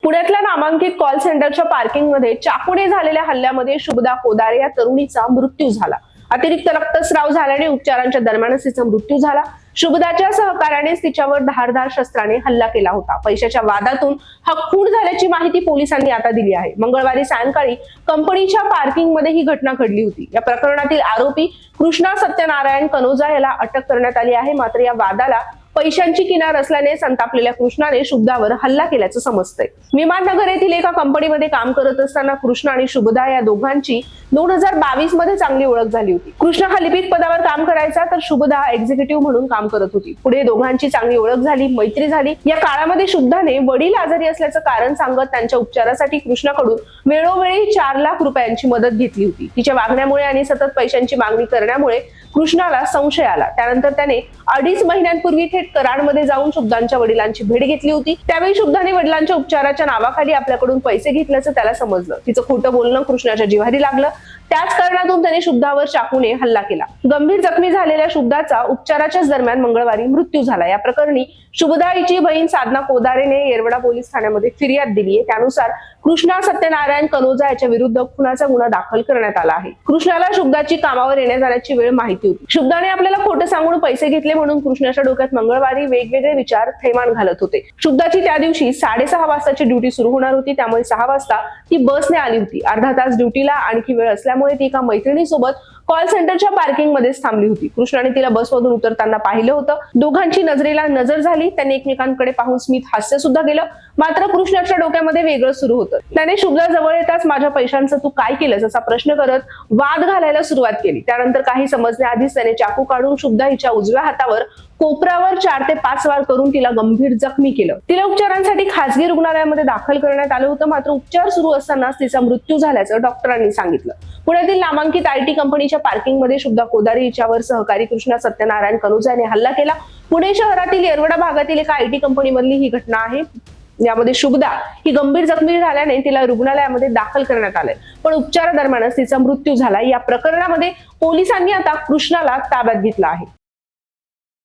पुण्यातल्या नामांकित कॉल सेंटरच्या पार्किंगमध्ये चाकूने झालेल्या हल्ल्यामध्ये शुभदा कोदारे या तरुणीचा मृत्यू झाला. अतिरिक्त रक्तस्राव झाल्याने उपचारांच्या दरम्यानच तिचा मृत्यू झाला. शुभदाच्या सहकार्यानेच तिच्यावर धारदार शस्त्राने हल्ला केला होता. पैशाच्या वादातून हा खून झाल्याची माहिती पोलिसांनी आता दिली आहे. मंगळवारी सायंकाळी कंपनीच्या पार्किंगमध्ये ही घटना घडली होती. या प्रकरणातील आरोपी कृष्णा सत्यनारायण कनोजा याला अटक करण्यात आली आहे. मात्र या वादाला पैशांची किनार असल्याने संतापलेल्या कृष्णाने शुभदावर हल्ला केल्याचं समजतंय. विमाननगर येथील एका कंपनीमध्ये काम करत असताना कृष्णा आणि शुभदा या दोघांची 2022 मध्ये चांगली ओळख झाली होती. कृष्णा हा लिपिक पदावर काम करायचा तर शुभदा एक्झिक्युटिव्ह म्हणून काम करत होती. पुढे दोघांची चांगली ओळख झाली, मैत्री झाली. या काळामध्ये शुभदाने वडील आजारी असल्याचं कारण सांगत त्यांच्या उपचारासाठी कृष्णाकडून वेळोवेळी 4 लाख रुपयांची मदत घेतली होती. तिच्या वागण्यामुळे आणि सतत पैशांची मागणी करण्यामुळे कृष्णाला संशय आला. त्यानंतर त्याने 2.5 महिन्यांपूर्वी थेट कराडमध्ये जाऊन शुभदांच्या वडिलांची भेट घेतली होती. त्यावेळी शुभदाने वडिलांच्या उपचाराच्या नावाखाली आपल्याकडून पैसे घेतल्याचं त्याला समजलं. तिचं खोटं बोलणं कृष्णाच्या जिव्हारी लागलं. त्याच कारणातून त्याने शुभदावर चाकूने हल्ला केला. गंभीर जखमी झालेल्या शुभदाचा उपचाराच्याच दरम्यान मंगळवारी मृत्यू झाला. या प्रकरणी शुभदा हिची बहीण साधना कोदारेने येरवडा पोलीस ठाण्यामध्ये फिर्याद दिली आहे. त्यानुसार कृष्णा सत्यनारायण कनोजा याच्या विरुद्ध खुनाचा गुन्हा दाखल करण्यात आला आहे. कृष्णाला शुभदाची कामावर येण्या जाण्याची वेळ माहिती होती. शुभदाने आपल्याला खोटं सांगून पैसे घेतले म्हणून कृष्णाच्या डोक्यात मंगळवारी वेगवेगळे विचार थैमान घालत होते. शुभदाची त्या दिवशी 6:30 वाजताची ड्युटी सुरू होणार होती. त्यामुळे 6 वाजता ती बसने आली होती. अर्धा तास ड्युटीला आणखी वेळ असल्यामुळे ती एका मैत्रिणीसोबत कॉल सेंटरच्या पार्किंग मध्येच थांबली होती. कृष्णाने तिला बसमधून उतरताना पाहिलं होतं. दोघांची नजरेला नजर झाली. त्यांनी एकमेकांकडे पाहून स्मित हास्य सुद्धा केलं. मात्र कृष्णाच्या डोक्यामध्ये वेगळं सुरू होतं. त्याने शुभदा जवळ येताच माझ्या पैशांचं तू काय केलंस असा प्रश्न करत वाद घालायला सुरुवात केली. त्यानंतर काही समजण्याआधीच त्याने चाकू काढून शुभदा हिच्या उजव्या हातावर कोपरावर 4 ते 5 वार करून तिला गंभीर जखमी केलं. तिला उपचारांसाठी खासगी रुग्णालयामध्ये दाखल करण्यात आलं होतं. मात्र उपचार सुरू असतानाच तिचा मृत्यू झाल्याचं डॉक्टरांनी सांगितलं. पुण्यातील नामांकित IT कंपनीच्या पार्किंगमध्ये शुभदा कोदारे हिच्यावर सहकारी कृष्णा सत्यनारायण कनोजा याने हल्ला केला. पुणे शहरातील येरवडा भागातील एका IT कंपनीमधली ही घटना आहे. यामध्ये शुभदा ही गंभीर जखमी झाल्याने तिला रुग्णालयामध्ये दाखल करण्यात आलंय. पण उपचारादरम्यानच तिचा मृत्यू झाला. या प्रकरणामध्ये पोलिसांनी आता कृष्णाला ताब्यात घेतलं आहे.